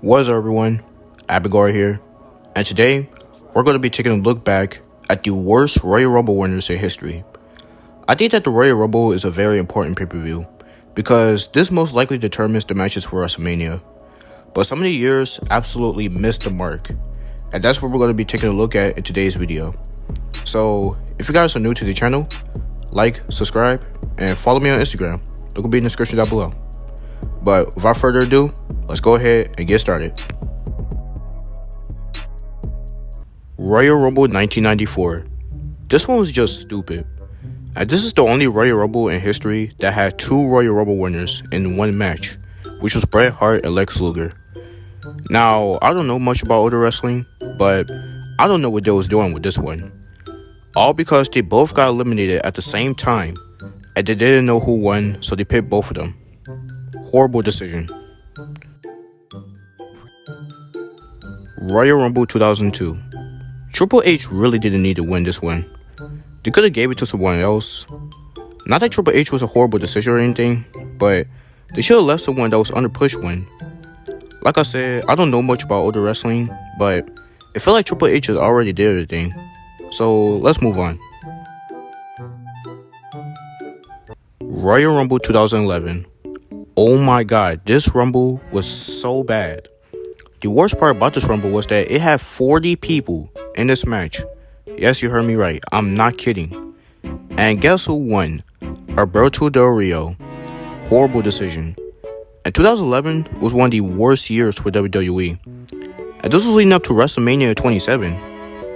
What's up, everyone? Abigor here, and today we're going to be taking a look back at the worst Royal Rumble winners in history. I think that the Royal Rumble is a very important pay-per-view because this most likely determines the matches for WrestleMania. But some of the years absolutely missed the mark, and that's what we're going to be taking a look at in today's video. So if you guys are new to the channel, like, subscribe, and follow me on Instagram. It will be in the description down below. But without further ado, let's go ahead and get started. Royal Rumble 1994. This one was just stupid. And this is the only Royal Rumble in history that had two Royal Rumble winners in one match, which was Bret Hart and Lex Luger. Now, I don't know much about older wrestling, but I don't know what they was doing with this one. All because they both got eliminated at the same time, and they didn't know who won, so they picked both of them. Horrible decision. Royal Rumble 2002. Triple H really didn't need to win this one. They could have gave it to someone else. Not that Triple H was a horrible decision or anything, but they should have left someone that was under push win. Like I said, I don't know much about older wrestling, but it felt like Triple H has already did everything. So let's move on. Royal Rumble 2011. Oh my god, this Rumble was so bad. The worst part about this Rumble was that it had 40 people in this match. Yes, you heard me right. I'm not kidding. And guess who won? Alberto Del Rio. Horrible decision. And 2011 was one of the worst years for WWE. And this was leading up to WrestleMania 27.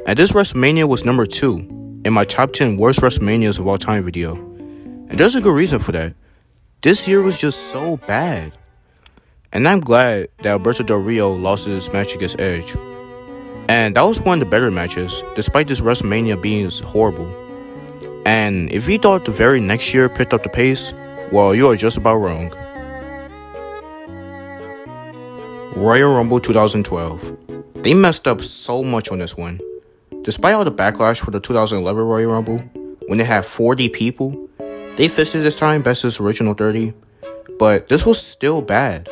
And this WrestleMania was number 2 in my top 10 worst WrestleManias of all time video. And there's a good reason for that. This year was just so bad. And I'm glad that Alberto Del Rio lost his match against Edge. And that was one of the better matches, despite this WrestleMania being horrible. And if you thought the very next year picked up the pace, well, you are just about wrong. Royal Rumble 2012. They messed up so much on this one. Despite all the backlash for the 2011 Royal Rumble, when they had 40 people, they fixed it this time best as original 30, but this was still bad.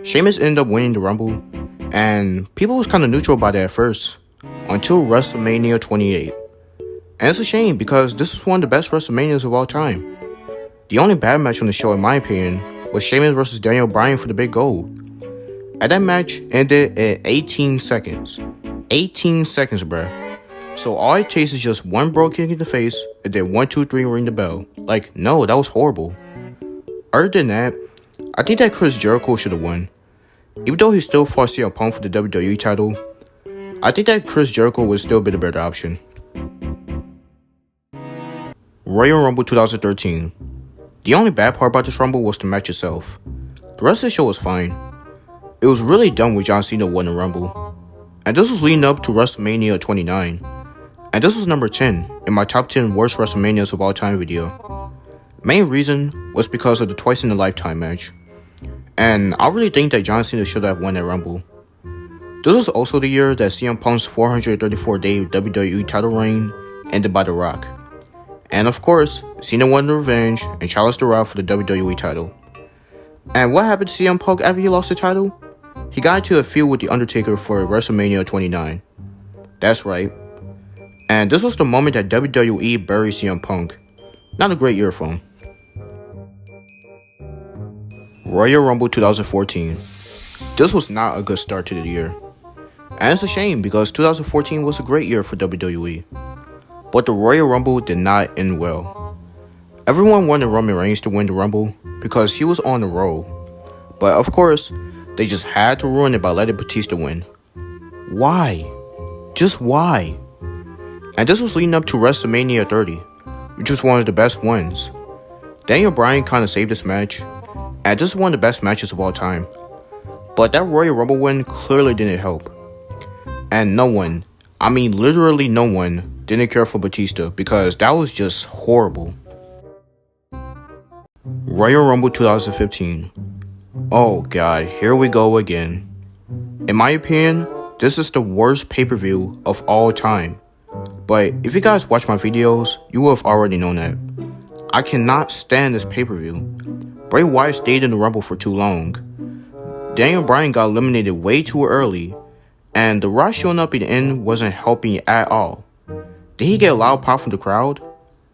Sheamus ended up winning the Rumble, and people was kind of neutral about it at first, until WrestleMania 28. And it's a shame because this is one of the best WrestleManias of all time. The only bad match on the show, in my opinion, was Sheamus vs. Daniel Bryan for the big gold. And that match ended at 18 seconds. 18 seconds, bruh. So all it takes is just one bro kick in the face, and then 1, 2, 3 ring the bell. Like, no, that was horrible. Other than that, I think that Chris Jericho should have won. Even though he still fought CM Punk for the WWE title, I think that Chris Jericho would still be the better option. Royal Rumble 2013. The only bad part about this Rumble was the match itself. The rest of the show was fine. It was really dumb when John Cena won the Rumble. And this was leading up to WrestleMania 29. And this was number 10 in my top 10 worst WrestleManias of all time video. Main reason was because of the twice in a lifetime match. And I really think that John Cena should have won that Rumble. This was also the year that CM Punk's 434-day WWE title reign ended by The Rock. And of course, Cena won the revenge and challenged The Rock for the WWE title. And what happened to CM Punk after he lost the title? He got into a feud with The Undertaker for WrestleMania 29. That's right. And this was the moment that WWE buried CM Punk. Not a great year for him. Royal Rumble 2014. This was not a good start to the year. And it's a shame because 2014 was a great year for WWE. But the Royal Rumble did not end well. Everyone wanted Roman Reigns to win the Rumble because he was on the roll. But of course, they just had to ruin it by letting Batista win. Why? Just why? And this was leading up to WrestleMania 30, which was one of the best ones. Daniel Bryan kind of saved this match, and this is one of the best matches of all time. But that Royal Rumble win clearly didn't help. And no one, I mean literally no one, didn't care for Batista because that was just horrible. Royal Rumble 2015. Oh god, here we go again. In my opinion, this is the worst pay-per-view of all time. But if you guys watch my videos, you will have already known that. I cannot stand this pay-per-view. Bray Wyatt stayed in the Rumble for too long. Daniel Bryan got eliminated way too early, and The Rock showing up at the end wasn't helping at all. Did he get a loud pop from the crowd?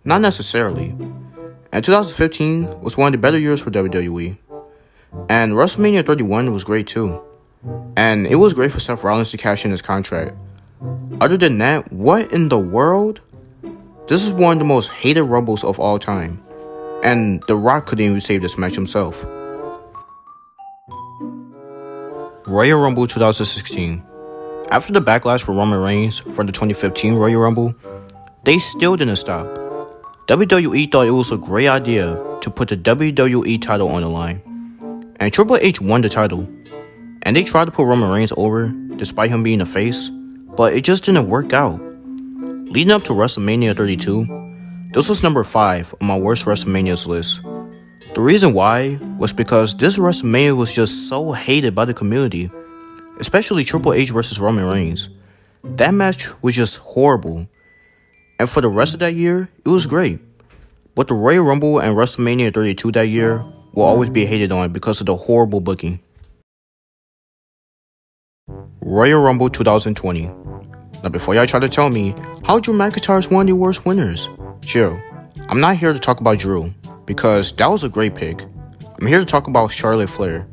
Not necessarily. And 2015 was one of the better years for WWE. And WrestleMania 31 was great too. And it was great for Seth Rollins to cash in his contract. Other than that, what in the world? This is one of the most hated Rumbles of all time. And The Rock couldn't even save this match himself. Royal Rumble 2016. After the backlash for Roman Reigns from the 2015 Royal Rumble, they still didn't stop. WWE thought it was a great idea to put the WWE title on the line. And Triple H won the title. And they tried to put Roman Reigns over, despite him being a face, but it just didn't work out. Leading up to WrestleMania 32, this was number 5 on my worst WrestleManias list. The reason why was because this WrestleMania was just so hated by the community, especially Triple H versus Roman Reigns. That match was just horrible. And for the rest of that year, it was great. But the Royal Rumble and WrestleMania 32 that year will always be hated on because of the horrible booking. Royal Rumble 2020. Now before y'all try to tell me how Drew McIntyre is one of the worst winners, chill. I'm not here to talk about Drew, because that was a great pick. I'm here to talk about Charlotte Flair.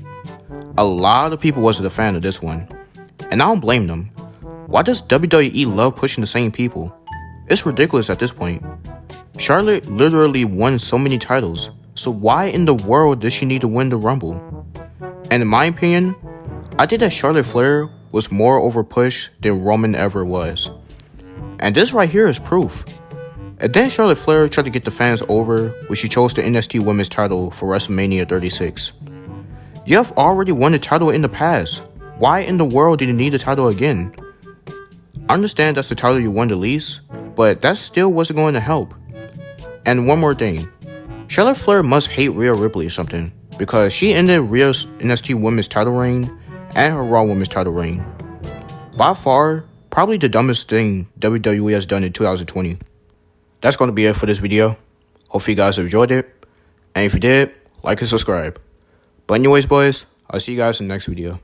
A lot of people wasn't a fan of this one, and I don't blame them. Why does WWE love pushing the same people? It's ridiculous at this point. Charlotte literally won so many titles, so why in the world does she need to win the Rumble? And in my opinion, I think that Charlotte Flair was more overpushed than Roman ever was. And this right here is proof. And then Charlotte Flair tried to get the fans over when she chose the NXT Women's title for WrestleMania 36. You have already won the title in the past. Why in the world did you need the title again? I understand that's the title you won the least, but that still wasn't going to help. And one more thing. Charlotte Flair must hate Rhea Ripley or something, because she ended Rhea's NXT Women's title reign and her Raw Women's title reign. By far, probably the dumbest thing WWE has done in 2020. That's going to be it for this video. Hopefully you guys enjoyed it. And if you did, like and subscribe. But anyways, boys, I'll see you guys in the next video.